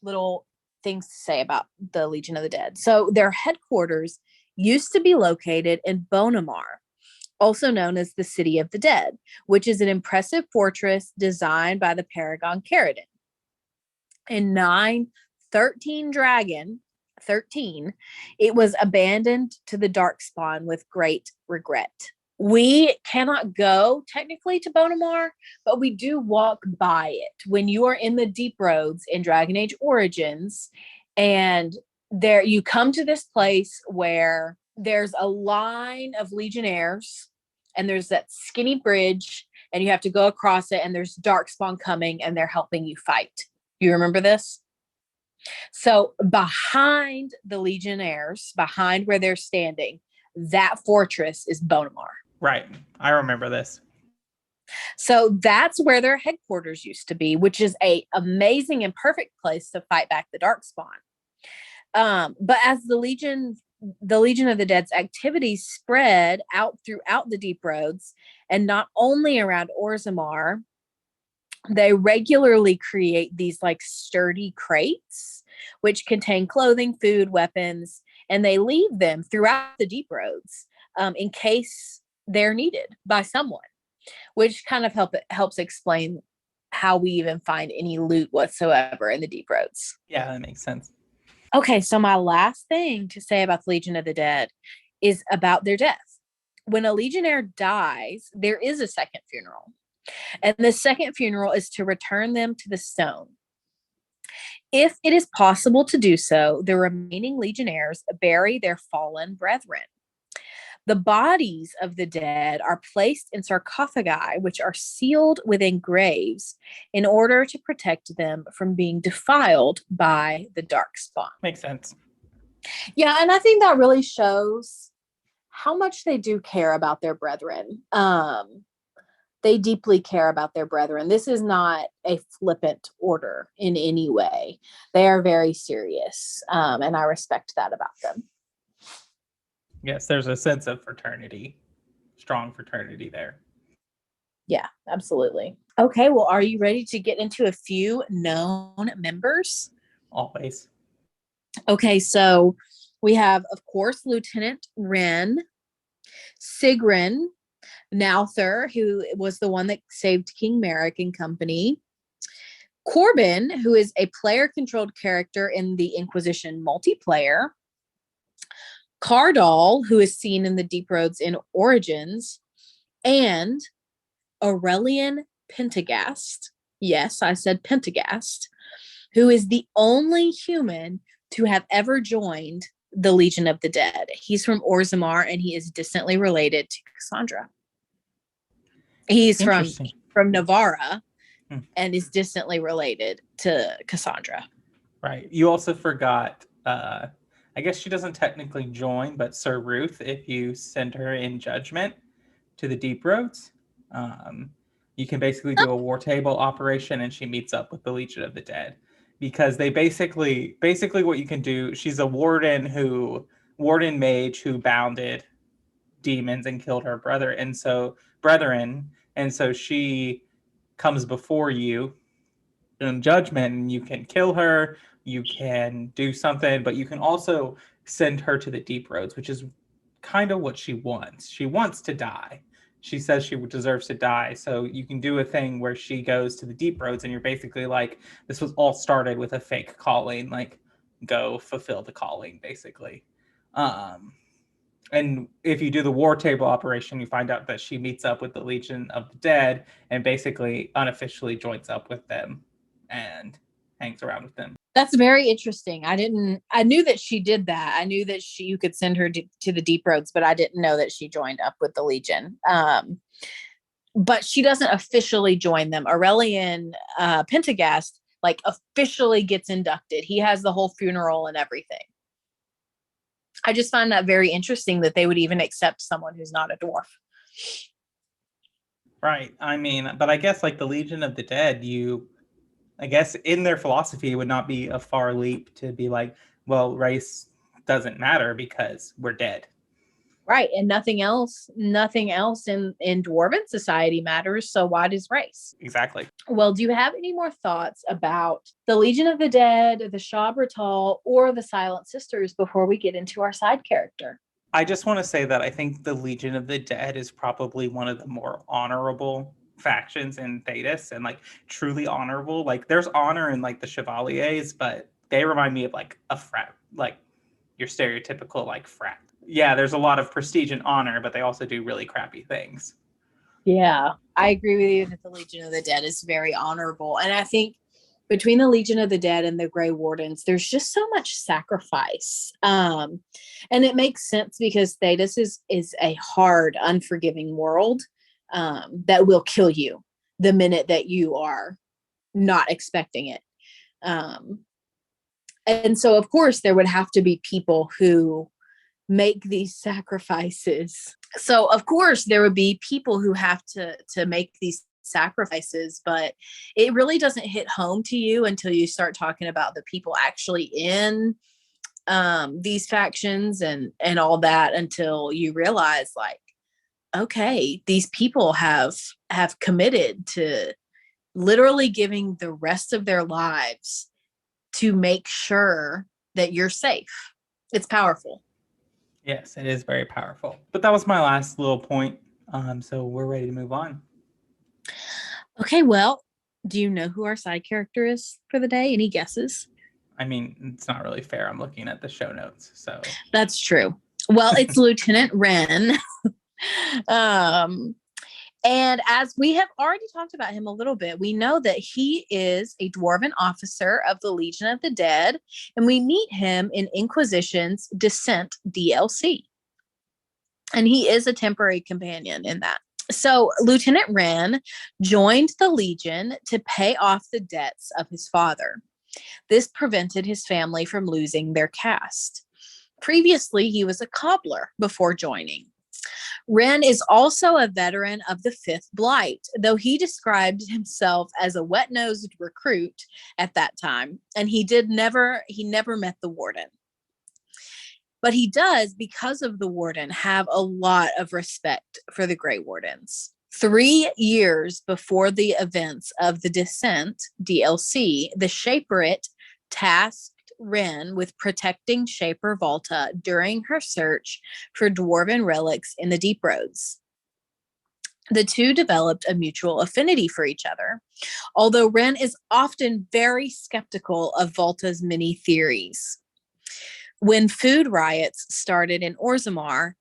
little things to say about the Legion of the Dead. So their headquarters used to be located in Bonamar, also known as the City of the Dead, which is an impressive fortress designed by the Paragon Caridin. In 913 Dragon 13, it was abandoned to the Darkspawn with great regret. We cannot go technically to Bonamar, but we do walk by it when you are in the deep roads in Dragon Age Origins, and there you come to this place where there's a line of Legionnaires, and there's that skinny bridge, and you have to go across it, and there's Darkspawn coming, and they're helping you fight. You remember this? So behind the Legionnaires, behind where they're standing, that fortress is Bonamar. Right. I remember this. So that's where their headquarters used to be, which is a amazing and perfect place to fight back the Darkspawn. But as the Legion of the Dead's activities spread out throughout the deep roads, and not only around Orzammar, they regularly create these like sturdy crates, which contain clothing, food, weapons, and they leave them throughout the deep roads in case they're needed by someone, which kind of helps explain how we even find any loot whatsoever in the deep roads. Yeah, that makes sense. Okay, so my last thing to say about the Legion of the Dead is about their death. When a Legionnaire dies, there is a second funeral. And the second funeral is to return them to the stone. If it is possible to do so, the remaining Legionnaires bury their fallen brethren. The bodies of the dead are placed in sarcophagi, which are sealed within graves in order to protect them from being defiled by the Darkspawn. Makes sense. Yeah, and I think that really shows how much they do care about their brethren. They deeply care about their brethren. This is not a flippant order in any way. They are very serious, and I respect that about them. Yes, there's a sense of fraternity, strong fraternity there. Yeah, absolutely. Okay, well, are you ready to get into a few known members? Always. Okay, so we have, of course, Lieutenant Wren, Sigrun, Nauther, who was the one that saved King Merrick and company, Corbin, who is a player-controlled character in the Inquisition multiplayer, Cardall, who is seen in the Deep Roads in Origins, and Aurelian Pentagast. Yes, I said Pentagast, who is the only human to have ever joined the Legion of the Dead. He's from Orzammar, and he is distantly related to Cassandra. He's from Navarra and is distantly related to Cassandra. Right. You also forgot, I guess she doesn't technically join, but Sir Ruth, if you send her in judgment to the Deep Roads, you can basically do a war table operation and she meets up with the Legion of the Dead. Because they basically what you can do, she's a warden mage who bounded demons and killed her brethren, and so she comes before you in judgment, and you can kill her, you can do something, but you can also send her to the Deep Roads, which is kind of what she wants. She wants to die. She says she deserves to die. So you can do a thing where she goes to the Deep Roads and you're basically like, this was all started with a fake calling, like go fulfill the calling, basically. And if you do the war table operation, you find out that she meets up with the Legion of the Dead and basically unofficially joins up with them and hangs around with them. That's very interesting. I knew that she did that. I knew that you could send her to the Deep Roads, but I didn't know that she joined up with the Legion. But she doesn't officially join them. Aurelian Pentagast officially gets inducted. He has the whole funeral and everything. I just find that very interesting that they would even accept someone who's not a dwarf. Right. I mean, but I guess the Legion of the Dead, I guess in their philosophy, it would not be a far leap to be like, well, race doesn't matter because we're dead. Right. And nothing else in Dwarven society matters. So why does race? Exactly. Well, do you have any more thoughts about the Legion of the Dead, the Sha-Brytol, or the Silent Sisters before we get into our side character? I just want to say that I think the Legion of the Dead is probably one of the more honorable factions in Thedas, and truly honorable. There's honor in the Chevaliers, but they remind me of a frat, your stereotypical frat. Yeah, there's a lot of prestige and honor, but they also do really crappy things. Yeah, I agree with you that the Legion of the Dead is very honorable. And I think between the Legion of the Dead and the Grey Wardens, there's just so much sacrifice. And it makes sense because Thedas is a hard, unforgiving world that will kill you the minute that you are not expecting it. And so, of course, there would have to be people who make these sacrifices. So, of course, there would be people who have to make these sacrifices, but it really doesn't hit home to you until you start talking about the people actually in these factions and all that, until you realize okay, these people have committed to literally giving the rest of their lives to make sure that you're safe. It's powerful. Yes, it is very powerful. But that was my last little point. So we're ready to move on. Okay, well, do you know who our side character is for the day? Any guesses? I mean, it's not really fair. I'm looking at the show notes, so. That's true. Well, it's Lieutenant Wren. And as we have already talked about him a little bit, we know that he is a Dwarven officer of the Legion of the Dead, and we meet him in Inquisition's Descent DLC. And he is a temporary companion in that. So Lieutenant Wren joined the Legion to pay off the debts of his father. This prevented his family from losing their caste. Previously, he was a cobbler before joining. Wren is also a veteran of the Fifth Blight, though he described himself as a wet-nosed recruit at that time, and he never met the Warden. But he does, because of the Warden, have a lot of respect for the Grey Wardens. 3 years before the events of the Descent DLC, the Sha-Brytol tasked Ren with protecting Shaper Valta during her search for Dwarven relics in the Deep Roads. The two developed a mutual affinity for each other, although Ren is often very skeptical of Valta's many theories. When food riots started in Orzammar,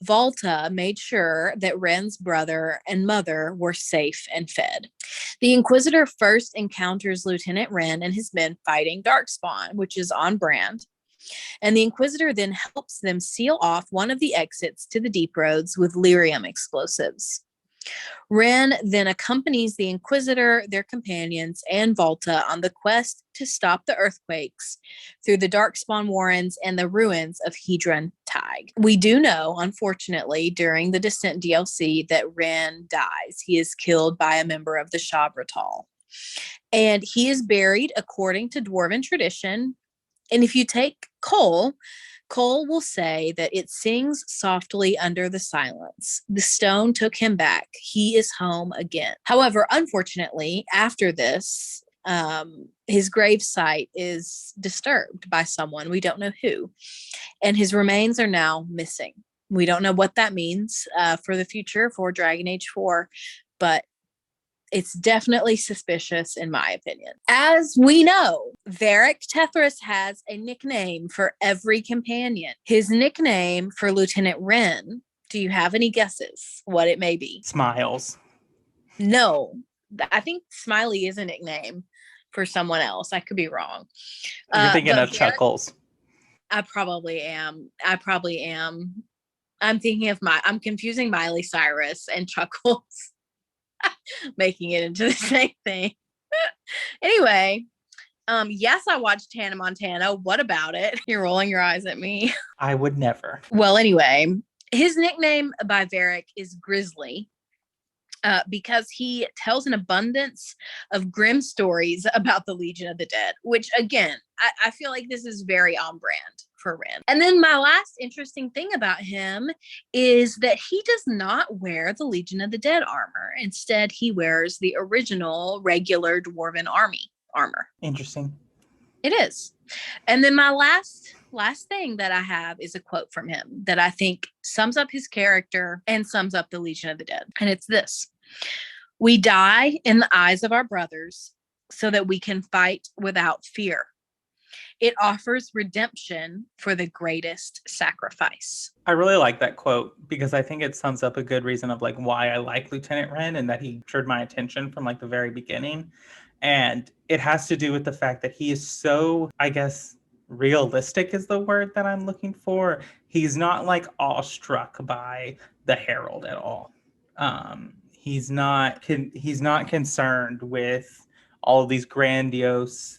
Valta made sure that Ren's brother and mother were safe and fed. The Inquisitor first encounters Lieutenant Ren and his men fighting Darkspawn, which is on brand. And the Inquisitor then helps them seal off one of the exits to the Deep Roads with lyrium explosives. Ren then accompanies the Inquisitor, their companions, and Valta on the quest to stop the earthquakes through the Darkspawn Warrens and the ruins of Hedron Tig. We do know, unfortunately, during the Descent DLC that Ren dies. He is killed by a member of the Sha-Brytol. And he is buried according to Dwarven tradition. And if you take Cole will say that it sings softly under the silence. The stone took him back. He is home again. However, unfortunately, after this, his grave site is disturbed by someone. We don't know who. And his remains are now missing. We don't know what that means for the future for Dragon Age 4, but it's definitely suspicious in my opinion. As we know, Varick Tethras has a nickname for every companion. His nickname for Lieutenant Ren, do you have any guesses what it may be? Smiles. No, I think Smiley is a nickname for someone else. I could be wrong. You're thinking of Varick, Chuckles. I probably am. I'm confusing Miley Cyrus and Chuckles. Making it into the same thing. Anyway, yes, I watched Hannah Montana. What about it? You're rolling your eyes at me. I would never. Well, anyway, his nickname by Varick is Grizzly because he tells an abundance of grim stories about the Legion of the Dead, which again, I feel like this is very on brand for Ren. And then my last interesting thing about him is that he does not wear the Legion of the Dead armor. Instead, he wears the original regular Dwarven army armor. Interesting. It is. And then my last thing that I have is a quote from him that I think sums up his character and sums up the Legion of the Dead. And it's this: "We die in the eyes of our brothers so that we can fight without fear. It offers redemption for the greatest sacrifice." I really like that quote because I think it sums up a good reason of like why I like Lieutenant Ren and that he captured my attention from like the very beginning. And it has to do with the fact that he is so, I guess, realistic is the word that I'm looking for. He's not like awestruck by the Herald at all. He's not concerned with all of these grandiose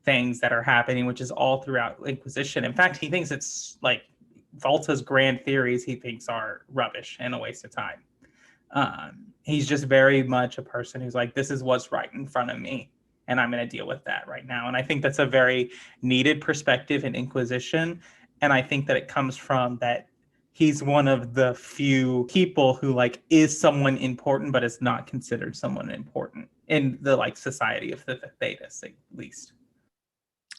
things that are happening, which is all throughout Inquisition. In fact, he thinks it's like Valta's grand theories he thinks are rubbish and a waste of time. He's just very much a person who's like, this is what's right in front of me, and I'm going to deal with that right now. And I think that's a very needed perspective in Inquisition. And I think that it comes from that he's one of the few people who like is someone important, but is not considered someone important in the like society of the Thedas, at least.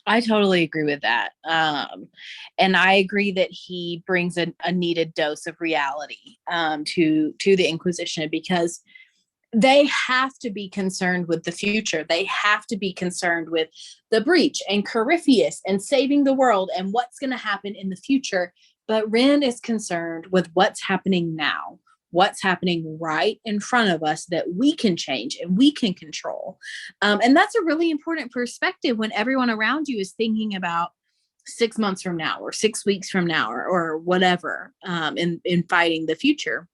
I totally agree with that. And I agree that he brings a needed dose of reality to the Inquisition, because they have to be concerned with the future. They have to be concerned with the breach and Corypheus and saving the world and what's going to happen in the future. But Ren is concerned with what's happening now, what's happening right in front of us that we can change and we can control. And that's a really important perspective when everyone around you is thinking about 6 months from now or 6 weeks from now or whatever in fighting the future.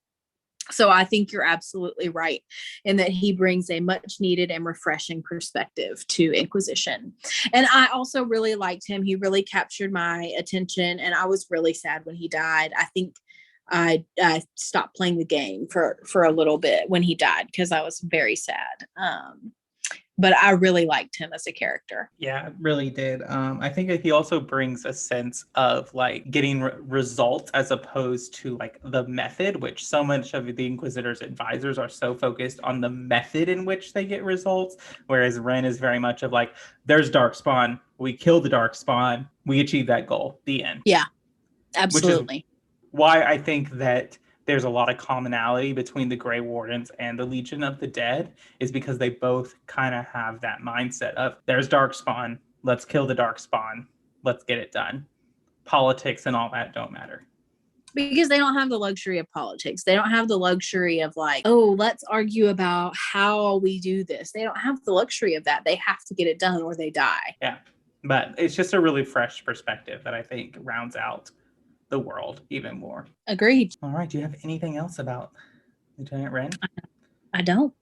So I think you're absolutely right in that he brings a much needed and refreshing perspective to Inquisition. And I also really liked him. He really captured my attention, and I was really sad when he died. I think I stopped playing the game for a little bit when he died because I was very sad. but I really liked him as a character. Yeah, it really did. I think that he also brings a sense of like getting results as opposed to like the method, which so much of the Inquisitor's advisors are so focused on the method in which they get results, whereas Ren is very much of like, there's Darkspawn, we kill the Darkspawn, we achieve that goal, the end. Yeah, absolutely. Which is why I think that there's a lot of commonality between the Grey Wardens and the Legion of the Dead, is because they both kind of have that mindset of, there's Darkspawn, let's kill the Darkspawn, let's get it done. Politics and all that don't matter. Because they don't have the luxury of politics. They don't have the luxury of like, oh, let's argue about how we do this. They don't have the luxury of that. They have to get it done or they die. Yeah, but it's just a really fresh perspective that I think rounds out the world even more. Agreed. All right. Do you have anything else about Lieutenant Ren? I don't.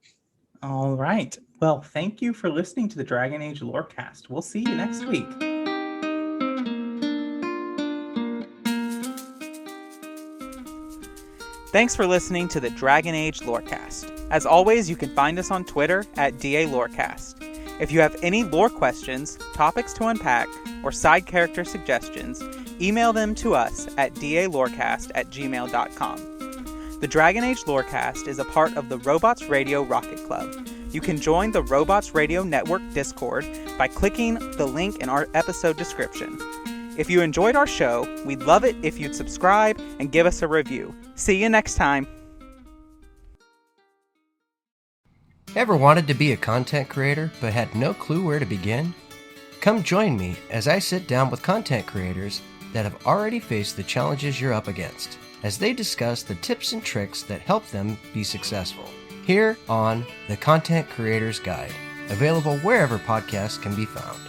All right. Well, thank you for listening to the Dragon Age Lorecast. We'll see you next week. Thanks for listening to the Dragon Age Lorecast. As always, you can find us on Twitter at DA Lorecast. If you have any lore questions, topics to unpack, or side character suggestions, email them to us at dalorecast@gmail.com. The Dragon Age Lorecast is a part of the Robots Radio Rocket Club. You can join the Robots Radio Network Discord by clicking the link in our episode description. If you enjoyed our show, we'd love it if you'd subscribe and give us a review. See you next time. Ever wanted to be a content creator but had no clue where to begin? Come join me as I sit down with content creators that have already faced the challenges you're up against, as they discuss the tips and tricks that help them be successful. Here on The Content Creator's Guide, available wherever podcasts can be found.